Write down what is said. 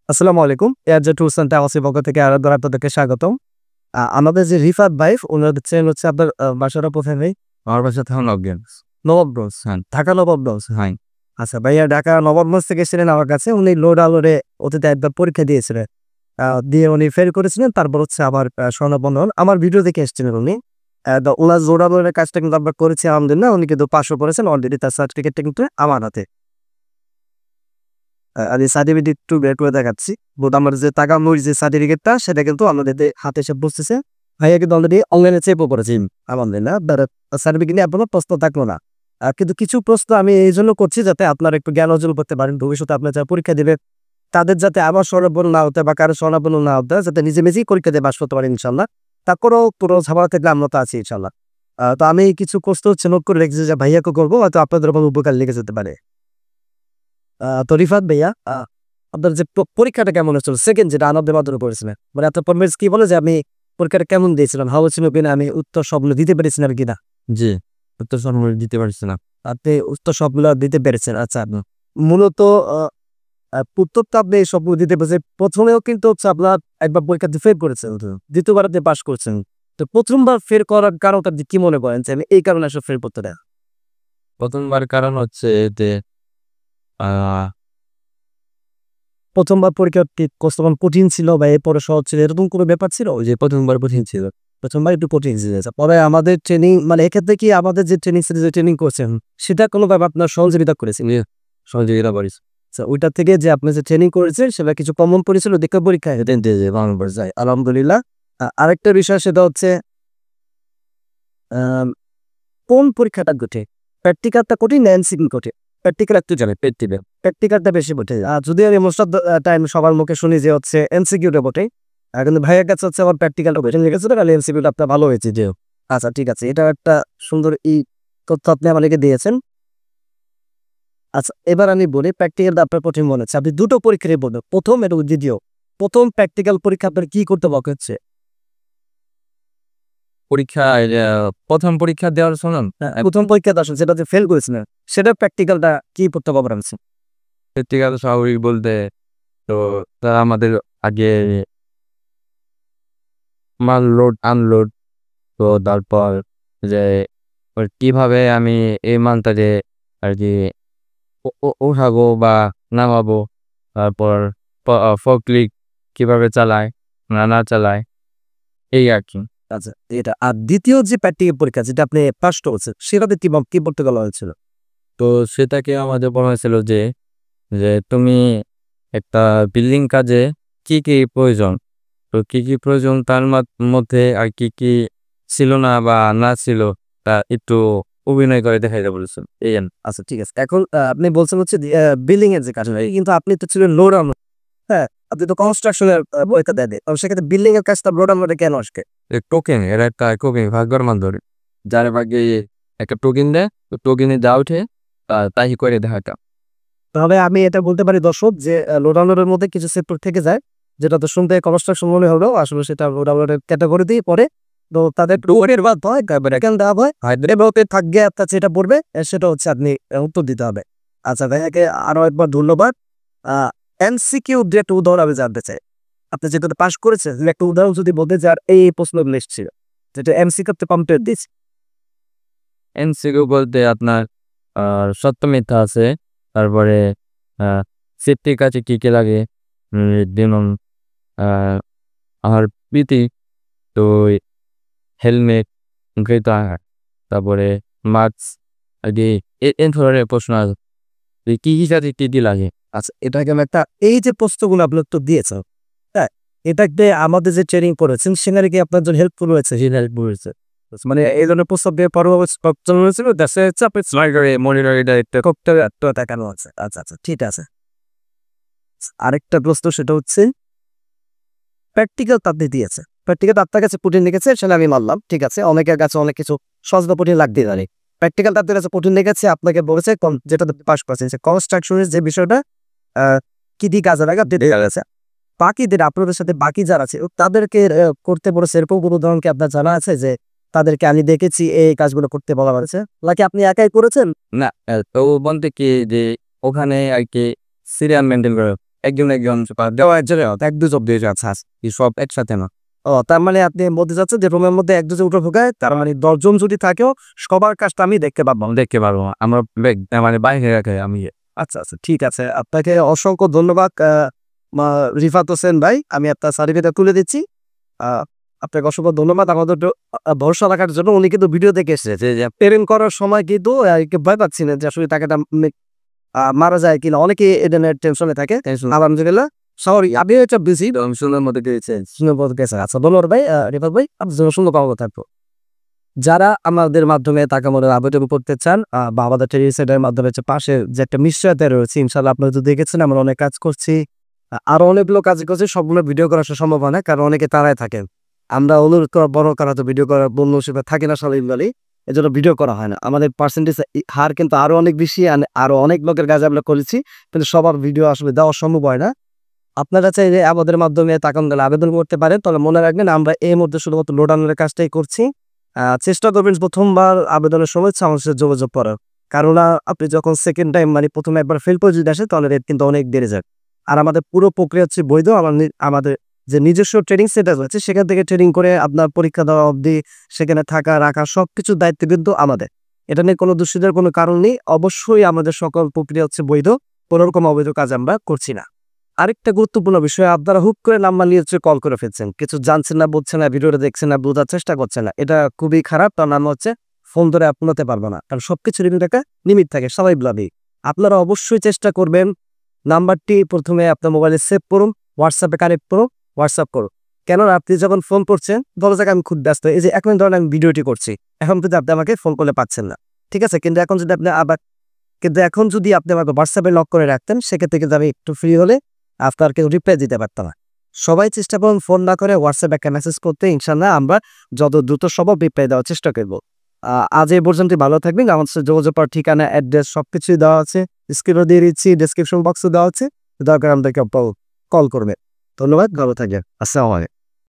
আসসালামু আলাইকুম। এয়ারজে tours and ট্রাভেলসের পক্ষ থেকে আরো আপনাদেরকে স্বাগতম। আমাদের যে রিফাত ভাই উনার চ্যানেল হচ্ছে আপনার বাসাটা কোথায় ভাই? আমার বাসা তখন নবগঞ্জ। নবাবগঞ্জ। হ্যাঁ। ঢাকা নবাবগঞ্জ। হ্যাঁ। আচ্ছা ভাইয়া ঢাকা নবাবগঞ্জ থেকে এসেছিলেন আমার কাছে। উনি লোড আলোরে অতীতে একবার পরীক্ষা দিয়েছিলেন। দিয়ে উনি ফেল করেছিলেন। তারপর হচ্ছে আবার স্বর্ণাপন্ন হন। আমার ভিডিও দেখে এসেছিলেন উনি। ওনার লোড আলোরের কাজটা কিন্তু আমরা করেছি আলহামদুলিল্লাহ। উনি কিন্তু পাসও করেছেন। অলরেডি তার সার্টিফিকেটটা কিন্তু আমার হাতে। আমি সার্টিফিকেট একটু বের করে দেখাচ্ছি। আমার যে তাকামুর যে সার্টিফিকেটটা সেটা কিন্তু আমাদের হাতে এসে বসতেছে। ভাইয়া কিন্তু অলরেডি অনলাইনে চেপও করেছি আলহামদুলিল্লাহ। সার্টিফিকেট নিয়ে আপনার প্রশ্ন থাকলো না। কিন্তু কিছু প্রশ্ন আমি এই জন্য করছি যাতে আপনারা একটু জ্ঞান অর্জন করতে পারেন। ভবিষ্যতে আপনার যারা পরীক্ষা দেবে তাদের যাতে আবার স্বর্ণাপন্ন না হতে বা কারো স্বর্ণাপন্ন না হতে যাতে নিজে নিজেই পরীক্ষা দিয়ে পাস করতে পারেন ইনশাল্লাহ। তারপরেও পুরো ঝামেলা থাকলে আমরা তো আছি ইনশাল্লাহ। তো আমি কিছু প্রশ্ন হচ্ছে নোট করে রেখেছি যে ভাইয়াকে করবো হয়তো আপনাদের কোনো উপকার লেগে যেতে পারে। তো রিফাত ভাইয়া আপনার যে পরীক্ষাটা কেমন হচ্ছিল সেকেন্ড যেটা আনন্দের মাধ্যমে করেছিলেন মানে আপনার পারফরমেন্স কি বলে যে আমি পরীক্ষাটা কেমন দিয়েছিলাম ভালো ছিল কিনা আমি উত্তর সবগুলো দিতে পেরেছিলাম কিনা? জি, উত্তর সরবরাহ দিতে পারছি না। আপনি উত্তর সবগুলো দিতে পেরেছেন। আচ্ছা মূলত উত্তর তো আপনি সবগুলো দিতে পেরেছেন। প্রথমেও কিন্তু হচ্ছে আপনার একবার পরীক্ষাতে ফেল করেছেন, দ্বিতীয়বার আপনি পাস করছেন। তো প্রথমবার ফেল করার কারণটা আপনি কি মনে করেন যে আমি এই কারণে আসলে ফেল করতে দেয়? প্রথমবার কারণ হচ্ছে যে প্রথমবার পরীক্ষা কি কঠিন ছিল বা এরপরে সহজ ছিল এরকম কোনো ব্যাপার ছিল? ওই যে প্রথমবার কঠিন ছিল। প্রথমবার একটু কঠিন ছিল। পরে আমাদের ট্রেনিং মানে এক্ষেত্রে কি আমাদের যে ট্রেনিং সিরিজে ট্রেনিং করছেন সেটা কোনোভাবে আপনার সহযোগিতা করেছে? সহযোগিতা করিস। আচ্ছা ওইটা থেকে যে আপনি যে ট্রেনিং করেছেন সেটা কিছু কমন পড়েছিল দেখে পরীক্ষায় যায় আলহামদুলিল্লাহ। আরেকটা বিষয় সেটা হচ্ছে কোন পরীক্ষাটা কঠিন? প্র্যাকটিক্যালটা কঠিন না এমসিকিউ কঠিন? প্র্যাকটিক্যাল একটু জানে প্র্যাকটিক্যালটা বেশি কঠিন। যদি আমি মোস্ট অফ দ্য টাইম সবার মুখে শুনি যে হচ্ছে এমসিকিউটা কঠিন, কিন্তু ভাইয়ের কাছে হচ্ছে আমার প্র্যাকটিক্যালটা কঠিন লেগেছে খালি এমসিকিউটা আপনার ভালো হয়েছে যে। আচ্ছা ঠিক আছে, এটা একটা সুন্দর তথ্য আপনি আমাদেরকে দিয়েছেন। আচ্ছা এবার আমি বলি প্র্যাকটিক্যালটা আপনার কঠিন মনে হচ্ছে। আপনি দুটো পরীক্ষারই বলবেন, প্রথম এবং দ্বিতীয়। প্রথম প্র্যাকটিক্যাল পরীক্ষা আপনার কি করতে বলা হচ্ছে? পরীক্ষা প্রথম পরীক্ষা দেওয়ার শুনুন প্রথম পরীক্ষাটা আসলে যেটা যে ফেল করেছিলেন সেটা প্র্যাকটিক্যালটা কি করতে পারবেন? ব্যক্তিগত স্বাভাবিক বলতে তো তারা আমাদের আগে মাল লোড আনলোড, তো তারপর যে কিভাবে আমি এই মালটাকে আর কি উঠাবো বা নামাবো, তারপর ফকলিক কিভাবে চালায় না চালায়, এই আর কি। আচ্ছা এটা আর দ্বিতীয় যে প্র্যাকটিক্যাল পরীক্ষা যেটা আপনি পাস করেছেন সেটাতে কি পড়তে বলা হয়েছিল? তো সেটাকে আমাদের বলা হয়েছিল যে যে তুমি একটা বিল্ডিং কাজে কি কি প্রয়োজন, তো কি কি প্রয়োজন তার মধ্যে আর কি কি ছিল না বা না ছিল তা একটু অভিনয় করে দেখাইতে বলেছেন এই। আচ্ছা ঠিক আছে, এখন আপনি বলছেন হচ্ছে বিল্ডিং এর যে কাজ হয় কিন্তু আপনি তো ছিলেন লোড আনলোড। হ্যাঁ আপনি তো কনস্ট্রাকশনের পরীক্ষা দেন, সেক্ষেত্রে বিল্ডিং এর কাজটা লোড আনলোডে কেন আসবে? টোকেন এর একটা টোকেন ভাগ্যর মান ধরে যার ভাগ্যে একটা টোকেন দেয়, তো টোকেনে যা উঠে তাই করে দেখাটা। তাহলে আমি এটা বলতে পারি দর্শক যে লোড আনলোডের মধ্যে কিছু সেক্টর থেকে যায় যেটা তো শুনতে কনস্ট্রাকশন মনে হলেও আসলে সেটা লোড আনলোডের ক্যাটাগরিতেই পড়ে। তো তাদের ডোরের বাদ হয় কেন দেওয়া হয় হায়দ্রাবাদে থাকবে আপনার যেটা পড়বে সেটা হচ্ছে আপনি উত্তর দিতে হবে। আচ্ছা ভাইয়াকে আরো একবার ধন্যবাদ। এমসিকিউ দিয়ে একটা উদাহরণ আমি জানতে চাই। আপনি যেটাতে পাস করেছেন একটা উদাহরণ যদি বলতে যার এই প্রশ্নগুলো এসেছিল যেটা এমসিকিউতে কমপ্লিট দিচ্ছে। এমসিকিউ বলতে আপনার সত্য মিথ্যা আছে, তারপরে সেফটির কাছে কি কি লাগে, যেমন আর প্রীতি, তো হেলমেট, তারপরে মাস্ক আগে এ ধরনের প্রশ্ন আছে কি কি সাথে কি কি লাগে। আচ্ছা এটা কেমন একটা এই যে প্রশ্নগুলো আপনার তো দিয়েছে, হ্যাঁ এটাকে আমাদের যে ট্রেনিং করেছেন সেখানে কি আপনার জন্য হেল্পফুল হয়েছে? হেল্প হয়েছে মানে এই ধরনের প্রস্তাব দিয়ে হয়েছিল দেশে দেখানো আছে। আচ্ছা আচ্ছা ঠিক আছে। আরেকটা প্রশ্ন সেটা হচ্ছে প্র্যাকটিক্যাল আপনি দিয়েছে, প্র্যাকটিক্যাল আপনার কাছে কঠিন লেগেছে সেটা আমি মানলাম, ঠিক আছে অনেকের কাছে অনেক কিছু সহজ বা কঠিন লাগতে পারে। প্র্যাকটিক্যাল আপনার কাছে কঠিন লেগেছে, আপনাকে বলেছে যেটা পাস করেছেন কনস্ট্রাকশনের যে বিষয়টা কি দিয়ে কাজে লাগে আপনি দেখা গেছে। বাকিদের আপনাদের সাথে বাকি যারা আছে তাদেরকে করতে বলেছে এরকম কোনো উদাহরণ কি আপনার জানা আছে যে তাদেরকে আমি দেখেছি এই কাজগুলো করতে বলা হয়েছে নাকি আপনি একাই করেছেন? না, তো বলতে কি যে ওখানে আর কি সিরিয়াল মেনটেন করে একজন দেওয়া একজনে এক দুজন দিয়ে যাচ্ছে সব একসাথে না। ও তার মানে আপনি বলতে চাচ্ছেন যে রুমের মধ্যে এক দুজন উঠে ঢোকায়, তার মানে 10 জন যদি থাকেও সবার কাজটা আমি দেখতে পাবো। আমরা মানে বাইরে রাখে আমি। আচ্ছা আচ্ছা, ঠিক আছে, আপনাকে অসংখ্য ধন্যবাদ রিফাত হোসেন ভাই, আমি আপনার সার্টিফিকেটটা তুলে দিচ্ছি। আপনাকে অসংখ্য ধন্যবাদ আমাদের ভরসা রাখার জন্য। উনি কিন্তু ভিডিও দেখে এসেছে যে পেমেন্ট করার সময় কিন্তু ভয় পাচ্ছিলেন যে আসলে টাকাটা মারা যায় কিনা, অনেকে এই ধরনের টেনশনে থাকে। আলহামদুলিল্লাহ সরি, আমি এটা বিজি সুন্দর মতো গেছে। আচ্ছা ধন্যবাদ ভাই, রিফাত ভাই, আপনার জন্য সুন্দর পাবো থাকবো। যারা আমাদের মাধ্যমে টাকা মনে আবেদন করতে চান বা আমাদের ট্রেডিংসের মাধ্যমে পাশে যে একটা নিশ্চয়তা রয়েছে, ইনশাল্লাহ আপনারা যদি দেখেছেন আমরা অনেক কাজ করছি, আরো অনেকগুলো কাজ করছি, সবগুলো ভিডিও করা সম্ভব হয় না কারণ অনেকে তারাই থাকেন। আমরা অনুরোধ করা বড় করা তো ভিডিও করার বন্য হিসেবে থাকে না স্বাভাবিকভাবেই, এজন্য ভিডিও করা হয় না। আমাদের পার্সেন্টেজ হার কিন্তু আরো অনেক বেশি, আরো অনেক লোকের কাজ আমরা করেছি, কিন্তু সবার ভিডিও আসলে দেওয়া সম্ভব হয় না। আপনারা চাইলে আমাদের মাধ্যমে টাকা আবেদন করতে পারেন, তবে মনে রাখবেন আমরা এই মুহূর্তে শুধুমাত্র লোডানোর কাজটাই করছি। চেষ্টা করবেন প্রথমবার আবেদনের সময় আমার সাথে যোগাযোগ করার, কারণ আপনি যখন সেকেন্ড টাইম মানে প্রথমে একবার ফেল করে যদি আসে তাহলে রেট কিন্তু অনেক বেড়ে যায়। আর আমাদের পুরো প্রক্রিয়া হচ্ছে বৈধ। আমাদের যে নিজস্ব ট্রেনিং সেন্টার রয়েছে সেখান থেকে ট্রেনিং করে আপনার পরীক্ষা দেওয়া অবধি সেখানে থাকা রাখা সবকিছুর দায়িত্ব কিন্তু আমাদের। এটা নিয়ে কোনো দুশ্চিন্তার কোনো কারণ নেই। অবশ্যই আমাদের সকল প্রক্রিয়া হচ্ছে বৈধ, কোনো রকম অবৈধ কাজ আমরা করছি না। আরেকটা গুরুত্বপূর্ণ বিষয়, আপনারা হুট করে নাম্বার নিয়ে কল করে ফেলছেন, কিছু জানছেন না, বুঝছেন না, ভিডিওটা দেখছেন না, বোঝার চেষ্টা করছেন না, এটা খুবই খারাপ। তার নাম হচ্ছে ফোন ধরে আপনাতে পারবো না, কারণ সবকিছুর কিন্তু একটা লিমিট থাকে স্বাভাবিকভাবেই। আপনারা অবশ্যই চেষ্টা করবেন নাম্বারটি প্রথমে আপনার মোবাইলে সেভ করুন, হোয়াটসঅ্যাপে কানেক্ট করুন, হোয়াটসঅ্যাপ করুন। কেননা আপনি যখন ফোন করছেন ধরো জায়গায় আমি খুব ব্যস্ত, এই যে এখন ধরেন আমি ভিডিওটি করছি, এখন কিন্তু আপনি আমাকে ফোন করলে পাচ্ছেন না, ঠিক আছে, কিন্তু এখন যদি আপনি আমাকে হোয়াটসঅ্যাপে লক করে রাখতেন সেক্ষেত্রে কিন্তু আমি একটু ফ্রি হলে আপনার কেউ রিপ্লাই দিতে পারতাম না। সবাই চেষ্টা করুন ফোন না করে হোয়াটসঅ্যাপে একটা মেসেজ করতে, ইনশাল্লাহ আমরা যত দ্রুত সম্ভব রিপ্লাই দেওয়ার চেষ্টা করবো। আজ এই পর্যন্ত ভালো থাকবেন। আমার সাথে যোগাযোগ করার ঠিকানা, অ্যাড্রেস সবকিছুই দেওয়া আছে, স্ক্রিনও দিয়ে দিচ্ছি, ডেসক্রিপশন বক্সও দেওয়া আছে, দরকার আমাদেরকে কল করবে। ধন্যবাদ, ভালো থাকবেন, আসসালামু আলাইকুম।